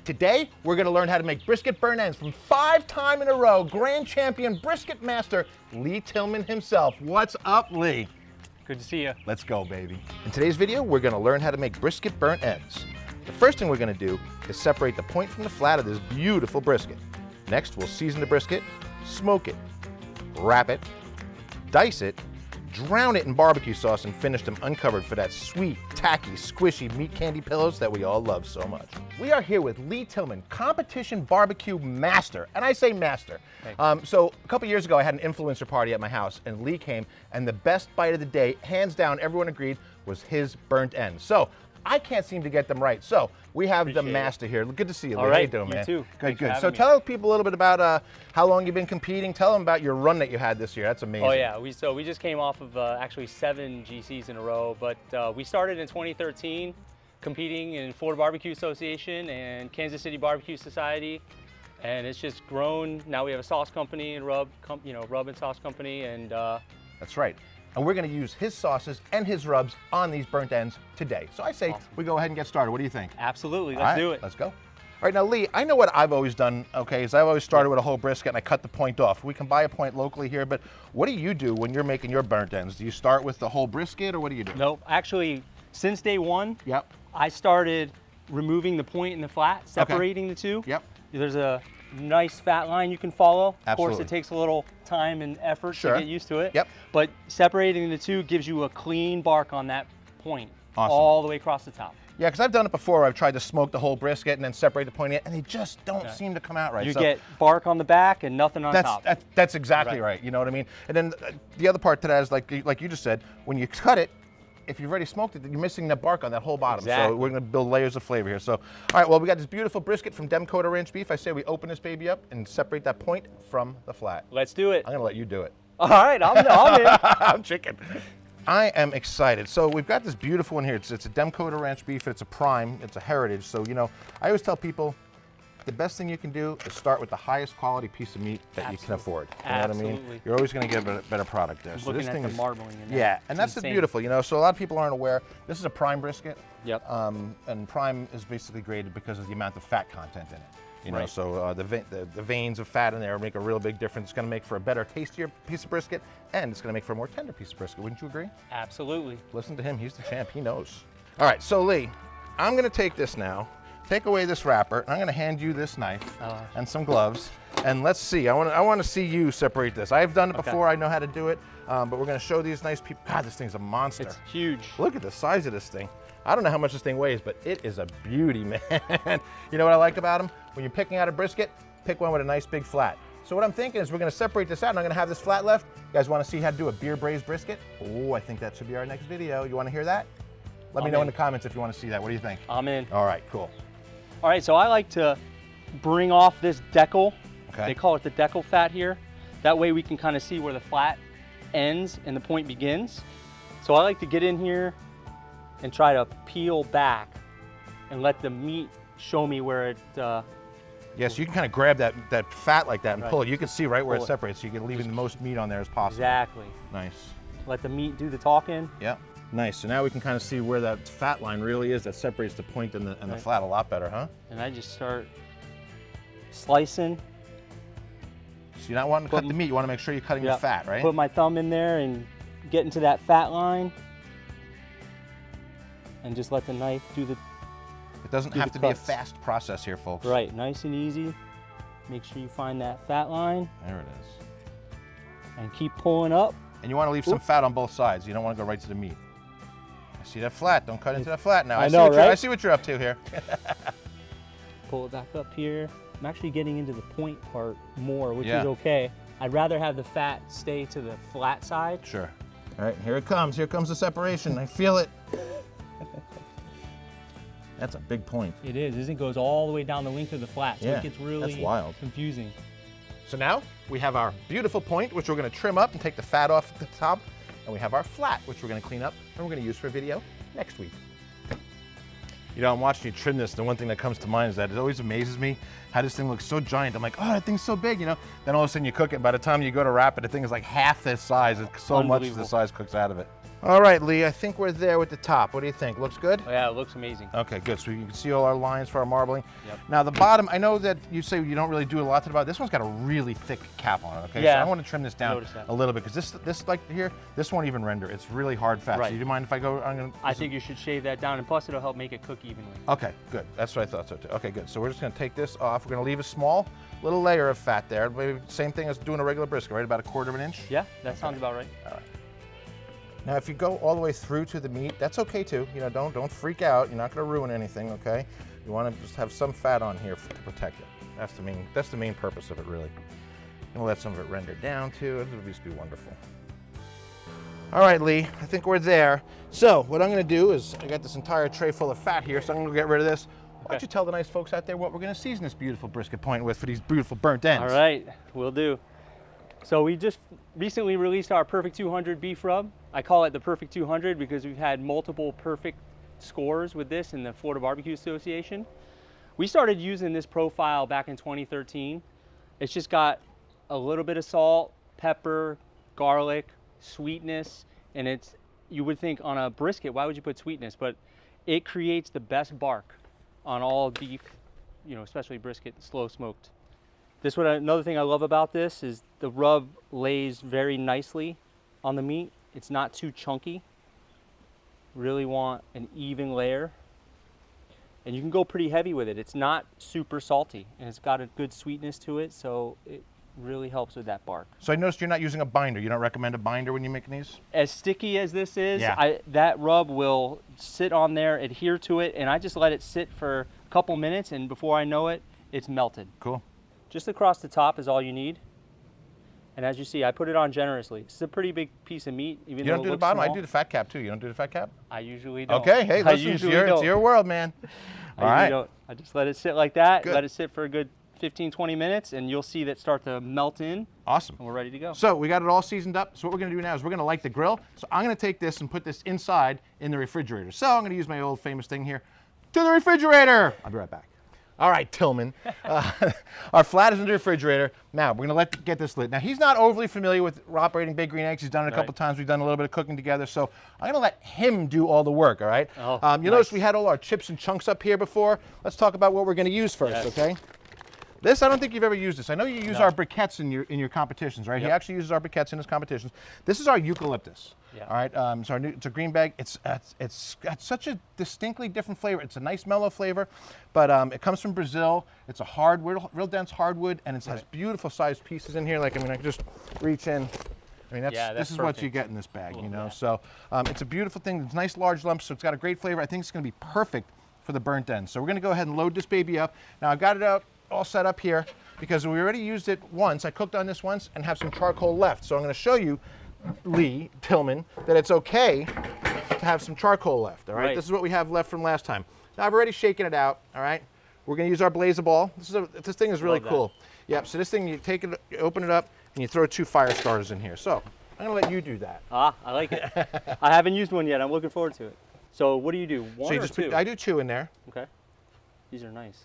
Today, we're gonna learn how to make brisket burnt ends from 5-time in a row grand champion brisket master, Lee Tillman himself. What's up, Lee? Good to see you. Let's go, baby. In today's video, we're gonna learn how to make brisket burnt ends. The first thing we're gonna do is separate the point from the flat of this beautiful brisket. Next, we'll season the brisket, smoke it, wrap it, dice it, drown it in barbecue sauce, and finish them uncovered for that sweet, tacky, squishy meat candy pillows that we all love so much. We are here with Lee Tillman, competition barbecue master, and I say master. So a couple years ago, I had an influencer party at my house, and Lee came, and the best bite of the day, hands down, everyone agreed, was his burnt ends. So I can't seem to get them right. So we have the master here. Good to see you, Lee. All right, how you doing, man? You too. Good, good. So tell people a little bit about how long you've been competing. Tell them about your run that you had this year. That's amazing. Oh yeah, we just came off of actually 7 GCs in a row, but we started in 2013 competing in Florida Barbecue Association and Kansas City Barbecue Society, and it's just grown. Now we have a sauce company and rub and sauce company, and that's right. And we're going to use his sauces and his rubs on these burnt ends today. So I say we go ahead and get started. What do you think? Absolutely, let's do it. Let's go. All right, now Lee, I know what I've always done, okay, is I've always started with a whole brisket and I cut the point off. We can buy a point locally here, but what do you do when you're making your burnt ends? Do you start with the whole brisket or what do you do? Nope, actually, since day one, I started removing the point and the flat, separating the two. There's a nice fat line you can follow. Of course, it takes a little time and effort to get used to it. But separating the two gives you a clean bark on that point all the way across the top. Yeah, because I've done it before. I've tried to smoke the whole brisket and then separate the point in, and they just don't seem to come out right. You get bark on the back and nothing on top. That's exactly right. You know what I mean? And then the other part to that is like you just said, when you cut it, if you've already smoked it, you're missing the bark on that whole bottom. So we're gonna build layers of flavor here. So, all right, well, we got this beautiful brisket from Demcoda Ranch Beef. I say we open this baby up and separate that point from the flat. Let's do it. I'm gonna let you do it. All right, I'm in. I'm chicken. I am excited. So we've got this beautiful one here. It's a Demcoda Ranch Beef. It's a prime. It's a heritage. So, you know, I always tell people, the best thing you can do is start with the highest quality piece of meat that you can afford. You know what I mean? You're always going to get a better product there. So this thing is marbling in there. Yeah, and that's the beautiful, you know. So a lot of people aren't aware. This is a prime brisket. And prime is basically graded because of the amount of fat content in it. You know, so the veins of fat in there make a real big difference. It's going to make for a better, tastier piece of brisket, and it's going to make for a more tender piece of brisket. Wouldn't you agree? Absolutely. Listen to him. He's the champ. He knows. All right, so Lee, I'm going to take this now. Take away this wrapper, and I'm going to hand you this knife and some gloves, and let's see. I want to see you separate this. I've done it before. I know how to do it, but we're going to show these nice people. God, this thing's a monster. It's huge. Look at the size of this thing. I don't know how much this thing weighs, but it is a beauty, man. You know what I like about them? When you're picking out a brisket, pick one with a nice big flat. So what I'm thinking is we're going to separate this out, and I'm going to have this flat left. You guys want to see how to do a beer braised brisket? Oh, I think that should be our next video. You want to hear that? Let me know in the comments if you want to see that. What do you think? I'm in. All right, cool. All right, so I like to bring off this decal. Okay. They call it the decal fat here. That way we can kind of see where the flat ends and the point begins. So I like to get in here and try to peel back and let the meat show me where it yes, you can kind of grab that fat like that and pull it. You can see right where it separates, so you can leave the most meat on there as possible. Exactly. Nice. Let the meat do the talking. Yep. Nice. So now we can kind of see where that fat line really is that separates the point and the flat a lot better, huh? And I just start slicing. So you're not wanting to cut the meat, you want to make sure you're cutting the fat, right? Put my thumb in there and get into that fat line. And just let the knife do the It doesn't have to be a fast process here, folks. Right, nice and easy. Make sure you find that fat line. There it is. And keep pulling up. And you want to leave some fat on both sides. You don't want to go right to the meat. I see that flat. Don't cut into that flat now. I see what you're up to here. Pull it back up here. I'm actually getting into the point part more, which is okay. I'd rather have the fat stay to the flat side. Sure. All right, here it comes. Here comes the separation. I feel it. That's a big point. It is. It goes all the way down the length of the flat, so it gets really confusing. So now we have our beautiful point, which we're going to trim up and take the fat off the top, and we have our flat, which we're going to clean up and we're going to use for a video next week. You know, I'm watching you trim this. The one thing that comes to mind is that it always amazes me how this thing looks so giant. I'm like, oh, that thing's so big, you know. Then all of a sudden you cook it, and by the time you go to wrap it, the thing is like half this size. It's so much the size cooks out of it. All right, Lee, I think we're there with the top. What do you think? Looks good? Oh, yeah, it looks amazing. Okay, good. So you can see all our lines for our marbling. Yep. Now the bottom, I know that you say you don't really do a lot to the bottom. This one's got a really thick cap on it, okay? Yeah. So I want to trim this down a little bit, because this like here, this won't even render. It's really hard fat. Right. So do you mind if I go? I think you should shave that down, and plus it'll help make it cook evenly. Okay, good. That's what I thought so too. Okay, good. So we're just going to take this off. We're going to leave a small little layer of fat there. Maybe same thing as doing a regular brisket, right? About 1/4 of an inch? Yeah, that sounds about right. All right. Now, if you go all the way through to the meat, that's okay too. You know, don't freak out. You're not going to ruin anything, okay? You want to just have some fat on here to protect it. That's the main purpose of it, really. I'm going to let some of it render down too. It would just be wonderful. All right, Lee, I think we're there. So what I'm going to do is, I got this entire tray full of fat here, so I'm going to get rid of this. Why don't you tell the nice folks out there what we're going to season this beautiful brisket point with for these beautiful burnt ends? All right, will do. So we just recently released our Perfect 200 beef rub. I call it the Perfect 200 because we've had multiple perfect scores with this in the Florida Barbecue Association. We started using this profile back in 2013. It's just got a little bit of salt, pepper, garlic, sweetness, and you would think on a brisket, why would you put sweetness? But it creates the best bark on all beef, you know, especially brisket, slow smoked. Another thing I love about this is the rub lays very nicely on the meat. It's not too chunky. Really want an even layer. And you can go pretty heavy with it. It's not super salty, and it's got a good sweetness to it, so it really helps with that bark. So I noticed you're not using a binder. You don't recommend a binder when you're making these? As sticky as this is, yeah. That rub will sit on there, adhere to it, and I just let it sit for a couple minutes, and before I know it, it's melted. Cool. Just across the top is all you need. And as you see, I put it on generously. This is a pretty big piece of meat, even though it looks small. You don't do the bottom? I do the fat cap too. You don't do the fat cap? I usually don't. Okay, hey, listen, it's your world, man. All right. Don't. I just let it sit like that. Good. Let it sit for a good 15, 20 minutes, and you'll see that start to melt in. Awesome. And we're ready to go. So we got it all seasoned up. So what we're going to do now is we're going to light the grill. So I'm going to take this and put this inside in the refrigerator. So I'm going to use my old famous thing here. To the refrigerator. I'll be right back. All right, Tillman. Our flat is in the refrigerator. Now, we're going to get this lit. Now, he's not overly familiar with operating Big Green Eggs. He's done it a couple times. We've done a little bit of cooking together. So I'm going to let him do all the work, all right? You notice we had all our chips and chunks up here before. Let's talk about what we're going to use first, okay? This, I don't think you've ever used this. I know you use our briquettes in your competitions, right? He actually uses our briquettes in his competitions. This is our eucalyptus. All right, it's a green bag. It's got such a distinctly different flavor. It's a nice mellow flavor, but it comes from Brazil. It's a hardwood, real dense hardwood, and it has beautiful sized pieces in here. Like, I mean, I can just reach in. I mean, this is what you get in this bag, you know. So it's a beautiful thing. It's nice large lumps, so it's got a great flavor. I think it's going to be perfect for the burnt ends. So we're going to go ahead and load this baby up. Now I've got it out all set up here because we already used it once. I cooked on this once and have some charcoal left. So I'm going to show you, Lee Tillman, that it's okay to have some charcoal left. All right? This is what we have left from last time. Now I've already shaken it out. All right, we're going to use our Blaze-A-Ball. This thing is really cool. Yep. So this thing, you take it, you open it up, and you throw 2 fire starters in here. So I'm going to let you do that. I like it. I haven't used one yet. I'm looking forward to it. So what do you do? One or 2? I do 2 in there. Okay. These are nice.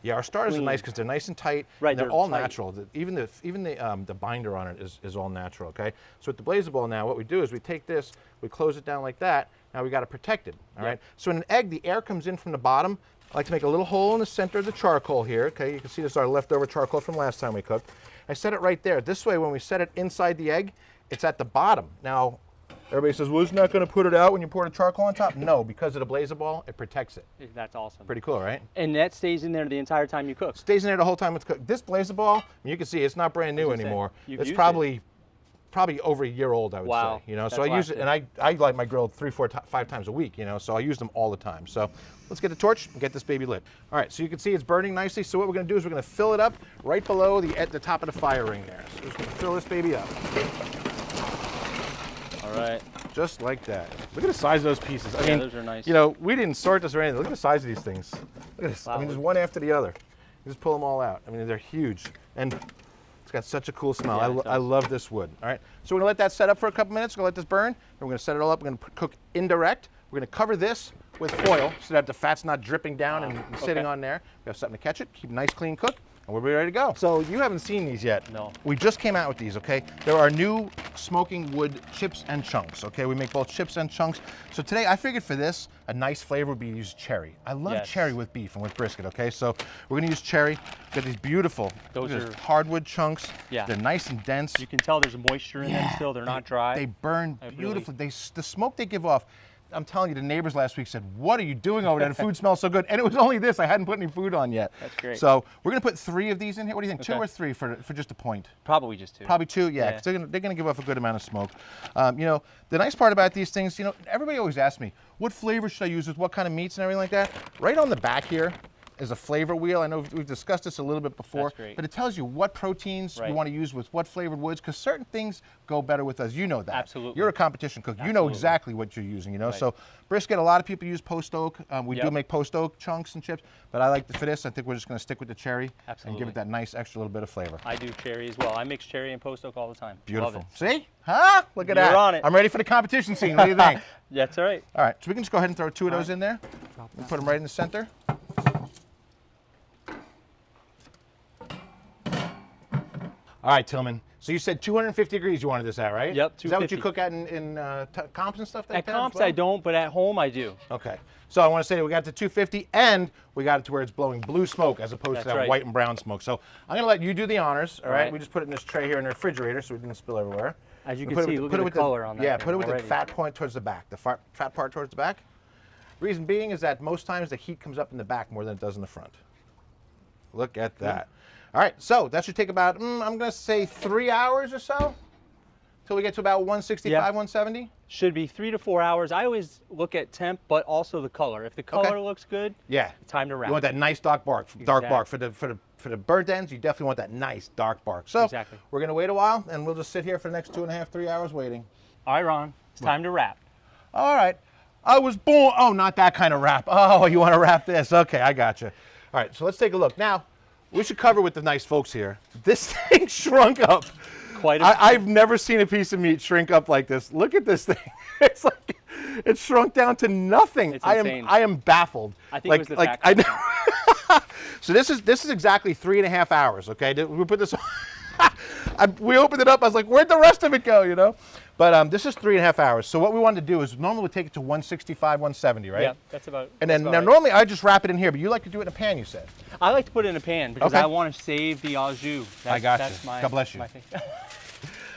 Yeah, our starters are nice because they're nice and tight. Right, they're all natural. Even the binder on it is all natural. Okay. So with the Blaze-A-Ball now, what we do is we take this, we close it down like that. Now we got to protect it. All right. So in an egg, the air comes in from the bottom. I like to make a little hole in the center of the charcoal here. Okay. You can see this is our leftover charcoal from last time we cooked. I set it right there. This way, when we set it inside the egg, it's at the bottom. Now, everybody says, well, isn't that going to put it out when you pour the charcoal on top? No, because of the Blaze-A-Ball, it protects it. That's awesome. Pretty cool, right? And that stays in there the entire time you cook? Stays in there the whole time it's cooked. This Blaze-A-Ball, you can see it's not brand new anymore. It's probably over a year old, I would say. You know, so I use it, and I light my grill 3, 4, 5 times a week. You know, so I use them all the time. So let's get the torch and get this baby lit. All right, so you can see it's burning nicely. So what we're going to do is we're going to fill it up right below at the top of the fire ring there. So we're just going to fill this baby up. All right. Just like that. Look at the size of those pieces. I mean, those are nice. You know, we didn't sort this or anything. Look at the size of these things. Look at this. Wow. I mean, there's one after the other. You just pull them all out. I mean, they're huge. And it's got such a cool smell. I love this wood. All right. So we're going to let that set up for a couple minutes. We're going to let this burn. And we're going to set it all up. We're going to cook indirect. We're going to cover this with foil so that the fat's not dripping down and sitting on there. We have something to catch it. Keep a nice, clean cook. And we'll be ready to go. So you haven't seen these yet. No. We just came out with these, okay? They're our new smoking wood chips and chunks. Okay, we make both chips and chunks. So today I figured for this, a nice flavor would be to use cherry. I love cherry with beef and with brisket, okay? So we're gonna use cherry. Got these beautiful, those are hardwood chunks. Yeah. They're nice and dense. You can tell there's moisture in them still, they're not dry. They burn beautifully. The smoke they give off, I'm telling you, the neighbors last week said, what are you doing over there? The food smells so good. And it was only this. I hadn't put any food on yet. That's great. So we're going to put 3 of these in here. What do you think, 2 or 3 for just a point? Probably just 2. Probably 2, yeah. 'Cause they're going to give off a good amount of smoke. You know, the nice part about these things, you know, everybody always asks me, what flavor should I use with what kind of meats and everything like that? Right on the back here is a flavor wheel. I know we've discussed this a little bit before, but it tells you what proteins you want to use with what flavored woods, because certain things go better with us. You know that. Absolutely. You're a competition cook. You know exactly what you're using, you know. So brisket, a lot of people use post oak. We do make post oak chunks and chips, but I like for this, I think we're just going to stick with the cherry and give it that nice extra little bit of flavor. I do cherry as well. I mix cherry and post oak all the time. Beautiful. Love it. See? Huh? Look at that. You're on it. I'm ready for the competition scene. What do you think? That's all right. All right, so we can just go ahead and throw 2 of those in there. And put them right in the center. All right, Tillman. So you said 250 degrees you wanted this at, right? Yep, 250. Is that what you cook at in comps and stuff like that? At comps I don't, but at home I do. Okay. So I want to say that we got to 250 and we got it to where it's blowing blue smoke as opposed to that white and brown smoke. So I'm going to let you do the honors, all right? We just put it in this tray here in the refrigerator so it didn't spill everywhere. As you can see, look at the color on that. Yeah, put it with the fat point towards the back, the fat part towards the back. Reason being is that most times the heat comes up in the back more than it does in the front. Look at that. All right, so that should take about, I'm going to say 3 hours or so till we get to about 165, 170. Should be 3 to 4 hours. I always look at temp, but also the color. If the color looks good, time to wrap. You want that nice dark bark. Dark bark for the burnt ends. You definitely want that nice dark bark. So we're going to wait a while, and we'll just sit here for the next 2.5, 3 hours waiting. All right, Ron, it's time to wrap. All right. I was born. Oh, not that kind of wrap. Oh, you want to wrap this? Okay, I got you. All right, so let's take a look now. We should cover with the nice folks here. This thing shrunk up. I've never seen a piece of meat shrink up like this. Look at this thing. It's like it's shrunk down to nothing. It's insane. I am baffled. I think it was the fact. So this is exactly 3.5 hours. Okay, we put this. We opened it up. I was like, where'd the rest of it go? You know. But this is 3.5 hours. So what we wanted to do is normally we take it to 165, 170, right? Yeah, that's about. And then normally I just wrap it in here, but you like to do it in a pan, you said. I like to put it in a pan because I want to save the au jus. I got you. God bless you. All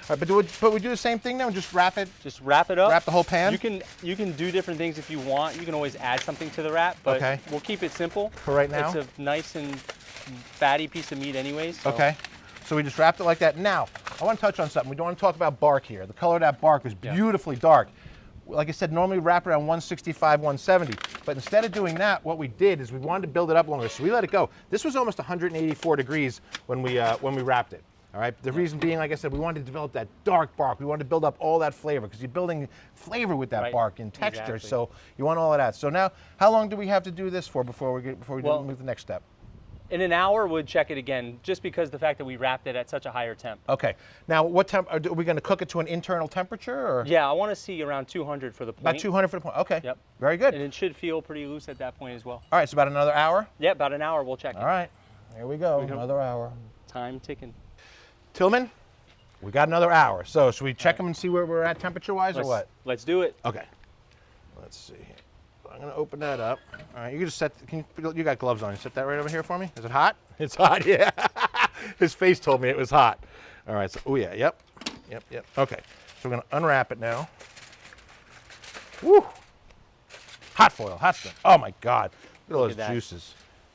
right, but we do the same thing now and just wrap it. Just wrap it up. Wrap the whole pan. You can do different things if you want. You can always add something to the wrap, but we'll keep it simple. For right now. It's a nice and fatty piece of meat, anyways. So. Okay. So we just wrapped it like that. Now, I want to touch on something. We don't want to talk about bark here. The color of that bark is beautifully dark. Like I said, normally we wrap it around 165, 170. But instead of doing that, what we did is we wanted to build it up longer. So we let it go. This was almost 184 degrees when we wrapped it. All right. The reason being, like I said, we wanted to develop that dark bark. We wanted to build up all that flavor because you're building flavor with that bark and texture. Exactly. So you want all of that. So now, how long do we have to do this for before we move to the next step? In an hour, we'd check it again, just because the fact that we wrapped it at such a higher temp. Okay. Now, what temp are we going to cook it to an internal temperature? Or? Yeah, I want to see around 200 for the point. About 200 for the point. Okay. Yep. Very good. And it should feel pretty loose at that point as well. All right. So about another hour. Yeah, about an hour. We'll check it. All right. Here we go. Another hour. Time ticking. Tillman, we got another hour. So should we check them and see where we're at temperature-wise, or what? Let's do it. Okay. Let's see. I'm going to open that up. All right, you can just set, you got gloves on. You set that right over here for me? Is it hot? It's hot, yeah. His face told me it was hot. All right, so, oh yeah, yep. Okay, so we're going to unwrap it now. Woo! Hot foil, hot stuff. Oh my God, look at those juices.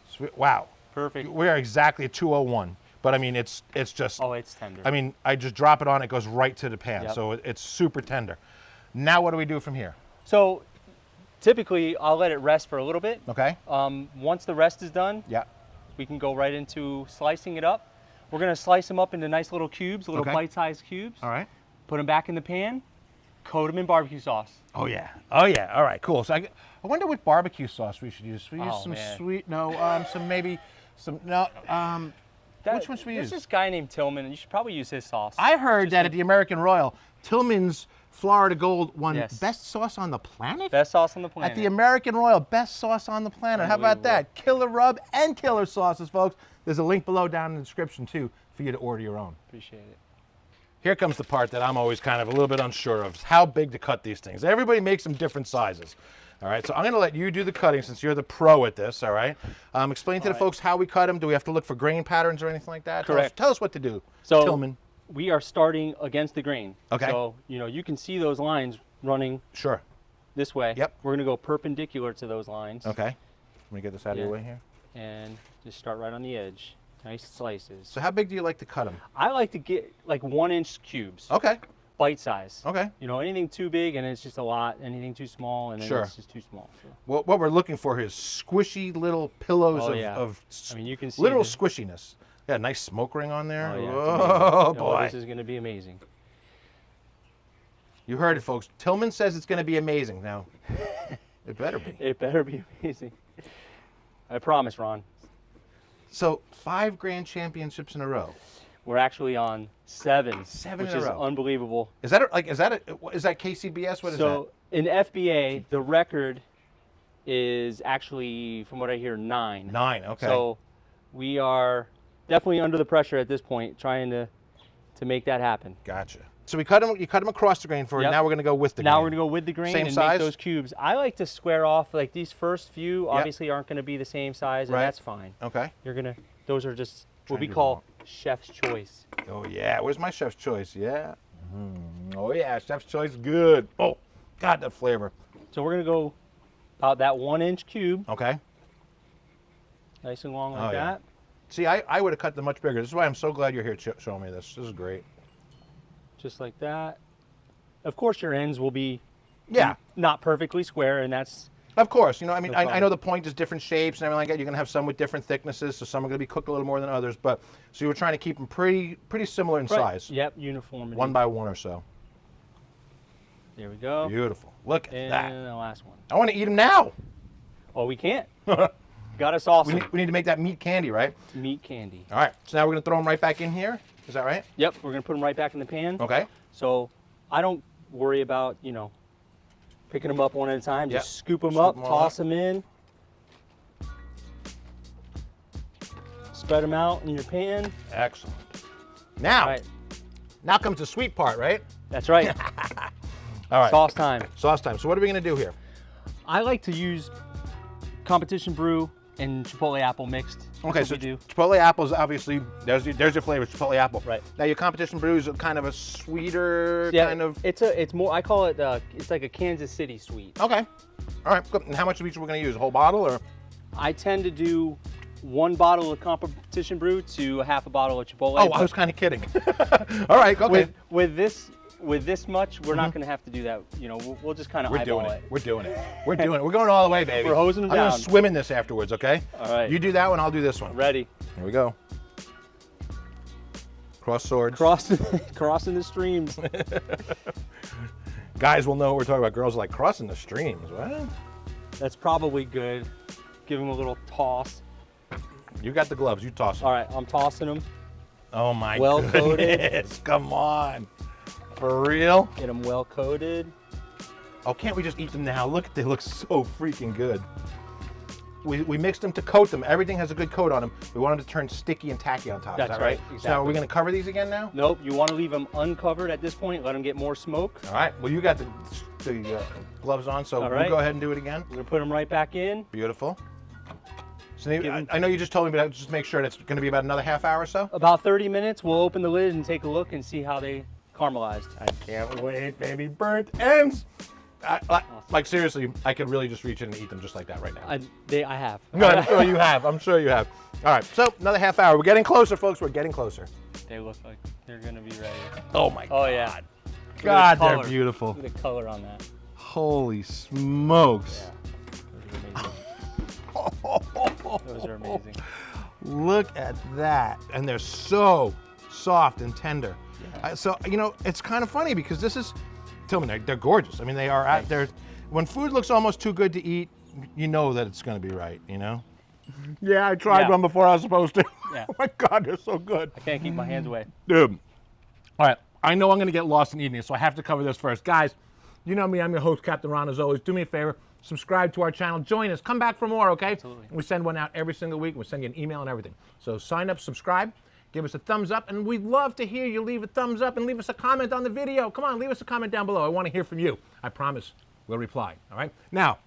Sweet. Wow. Perfect. We are exactly at 201, but I mean, it's just. Oh, it's tender. I mean, I just drop it on, it goes right to the pan, so it's super tender. Now what do we do from here? So, typically, I'll let it rest for a little bit. Okay. Once the rest is done, we can go right into slicing it up. We're going to slice them up into nice little cubes, little bite-sized cubes. All right. Put them back in the pan, coat them in barbecue sauce. Oh, yeah. Oh, yeah. All right, cool. So I wonder what barbecue sauce we should use. We use some sweet, which one should we use? There's this guy named Tillman, and you should probably use his sauce. I heard that at the American Royal, Tillman's Florida Gold won best sauce on the planet? Best sauce on the planet. At the American Royal, best sauce on the planet. How about that? Killer rub and killer sauces, folks. There's a link below down in the description, too, for you to order your own. Appreciate it. Here comes the part that I'm always kind of a little bit unsure of, how big to cut these things. Everybody makes them different sizes. All right, so I'm going to let you do the cutting since you're the pro at this, all right? Explain to the folks how we cut them. Do we have to look for grain patterns or anything like that? Correct. Tell us what to do, so Tillman. We are starting against the grain. Okay. So, you can see those lines running this way. Yep. We're going to go perpendicular to those lines. Okay. Let me get this out of your way here. And just start right on the edge. Nice slices. So how big do you like to cut them? I like to get like 1-inch cubes. Okay. Bite size. Okay. Anything too big and it's just a lot. Anything too small and then it's just too small. So. What we're looking for here is squishy little pillows of I mean, you can see literal squishiness. Got a nice smoke ring on there. Oh, yeah, oh boy. This is going to be amazing. You heard it, folks. Tillman says it's going to be amazing. Now, it better be. It better be amazing. I promise, Ron. So 5 grand championships in a row. We're actually on 7. 7 which in a is row. Unbelievable. Is that KCBS? What is that? So in FBA, the record is actually, from what I hear, 9. 9. Okay. So we are definitely under the pressure at this point, trying to make that happen. Gotcha. So we cut them. You cut them across the grain for it. Now we're going to go with the grain. Now we're going to go with the grain and make those cubes. I like to square off. Like these first few obviously aren't going to be the same size, and that's fine. Okay. Those are just what we call chef's choice. Oh yeah, where's my chef's choice? Yeah. Oh yeah, chef's choice, good. Oh, God, that flavor. So we're going to go about that 1-inch cube. Okay. Nice and long like that. See, I would have cut them much bigger. This is why I'm so glad you're here showing me this. This is great. Just like that. Of course, your ends will be not perfectly square, and that's... Of course. I mean, I know the point is different shapes and everything like that. You're going to have some with different thicknesses, so some are going to be cooked a little more than others. But so you were trying to keep them pretty similar in size. Yep, uniformity. 1 by 1 or so. There we go. Beautiful. Look at that. And the last one. I want to eat them now. Oh, we can't. Got us awesome. We need to make that meat candy, right? Meat candy. All right. So now we're going to throw them right back in here. Is that right? Yep. We're going to put them right back in the pan. Okay. So I don't worry about, picking them up one at a time. Just scoop them up, toss them in. Spread them out in your pan. Excellent. Now, now comes the sweet part, right? That's right. All right. Sauce time. Sauce time. So what are we going to do here? I like to use competition brew and chipotle apple mixed. Okay, so chipotle apple is obviously, there's your flavor, chipotle apple. Right. Now your competition brew is kind of a sweeter kind of. It's more, I call it, it's like a Kansas City sweet. Okay. All right, good. And how much of each are we going to use? A whole bottle or? I tend to do 1 bottle of competition brew to half a bottle of chipotle. Oh, I was kind of kidding. All right, okay. With this much, we're not going to have to do that. We'll just kind of eyeball it. We're doing it. We're doing it. We're going all the way, baby. We're hosing them down. I'm going to swim in this afterwards, okay? All right. You do that one, I'll do this one. Ready. Here we go. Cross swords. Crossing the streams. Guys will know what we're talking about. Girls are like, crossing the streams. What? That's probably good. Give them a little toss. You got the gloves. You toss them. All right, I'm tossing them. Oh, my well goodness. Coated. Come on. For real? Get them well coated. Oh, can't we just eat them now? Look, they look so freaking good. We mixed them to coat them. Everything has a good coat on them. We want them to turn sticky and tacky on top. That's is that right? Exactly. So now are we going to cover these again now? Nope. You want to leave them uncovered at this point. Let them get more smoke. All right. Well, you got the gloves on, so we'll go ahead and do it again. We're going to put them right back in. Beautiful. So I know you just told me, but just make sure it's going to be about another half hour or so? About 30 minutes. We'll open the lid and take a look and see how they caramelized. I can't wait, baby. Burnt ends. Like seriously, I could really just reach in and eat them just like that right now. I have. No, I'm sure you have. I'm sure you have. All right, so another half hour. We're getting closer, folks. We're getting closer. They look like they're going to be ready. Oh, my God. Oh, yeah. God, they're beautiful. Look at the color on that. Holy smokes. Yeah. Those are amazing. Look at that. And they're so soft and tender. Yeah. So, it's kind of funny because this is, Tillman, they're gorgeous. I mean, they are out there. When food looks almost too good to eat, you know that it's going to be right, Yeah, I tried one before I was supposed to. Yeah. Oh, my God, they're so good. I can't keep my hands away. Dude. All right, I know I'm going to get lost in eating it, so I have to cover this first. Guys, you know me. I'm your host, Captain Ron, as always. Do me a favor. Subscribe to our channel. Join us. Come back for more, okay? Absolutely. We send one out every single week. We send you an email and everything. So sign up, subscribe, give us a thumbs up, and we'd love to hear you leave a thumbs up and leave us a comment on the video. Come on, leave us a comment down below. I want to hear from you. I promise we'll reply, all right? Now,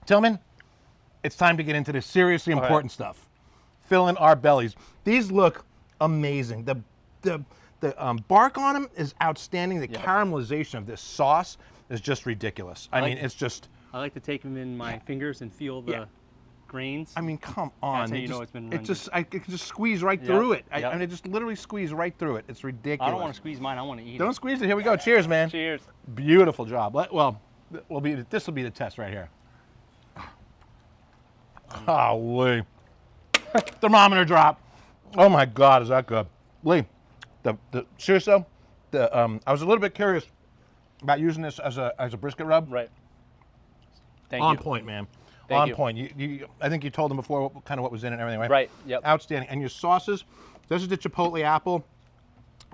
Tillman, it's time to get into the seriously important stuff. Filling our bellies. These look amazing. The bark on them is outstanding. The caramelization of this sauce is just ridiculous. I mean, it's just... I like to take them in my fingers and feel the grains. I mean, come on. That's how you know it's been rendered. I can just squeeze right through it. I mean, just literally squeeze right through it. It's ridiculous. I don't want to squeeze mine. I want to eat it. Don't squeeze it. Here we go. Cheers, man. Cheers. Beautiful job. Well, this will be the test right here. Holy. Thermometer drop. Oh my God, is that good? Lee, seriously though, I was a little bit curious about using this as a brisket rub. Right. Thank you. On point, man. On point. I think you told them before what was in it and everything, right? Right. Yep. Outstanding. And your sauces. This is the chipotle apple,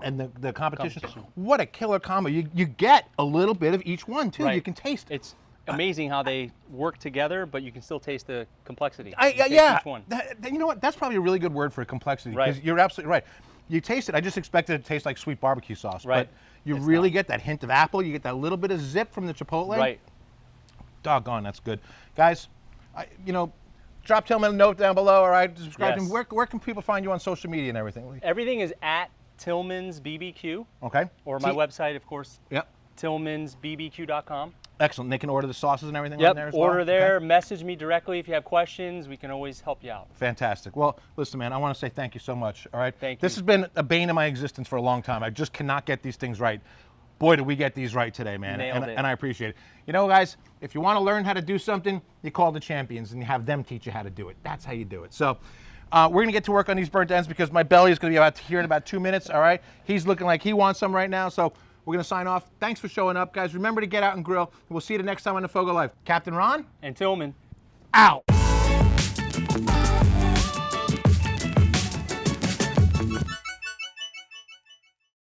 and the competition. What a killer combo! You get a little bit of each one too. Right. You can taste it. It's amazing how they work together, but you can still taste the complexity. Yeah. Each one. You know what? That's probably a really good word for complexity. Right. Because you're absolutely right. You taste it. I just expected it to taste like sweet barbecue sauce. Right. But you really get that hint of apple. You get that little bit of zip from the chipotle. Right. Doggone, that's good. Guys, drop Tillman a note down below, all right? Subscribe to him. Where can people find you on social media and everything? Everything is at Tillman's BBQ. Okay. Or my website, of course. Yep. TillmansBBQ.com. Excellent. They can order the sauces and everything on there as well? Order there. Okay. Message me directly if you have questions. We can always help you out. Fantastic. Well, listen, man, I want to say thank you so much, all right? Thank you. This has been a bane of my existence for a long time. I just cannot get these things right. Boy, did we get these right today, man. And I appreciate it. You know, guys, if you want to learn how to do something, you call the champions and you have them teach you how to do it. That's how you do it. So we're going to get to work on these burnt ends because my belly is going to be about here in about 2 minutes, all right? He's looking like he wants some right now, so we're going to sign off. Thanks for showing up, guys. Remember to get out and grill. We'll see you the next time on the FOGO Life. Captain Ron? And Tillman. Out.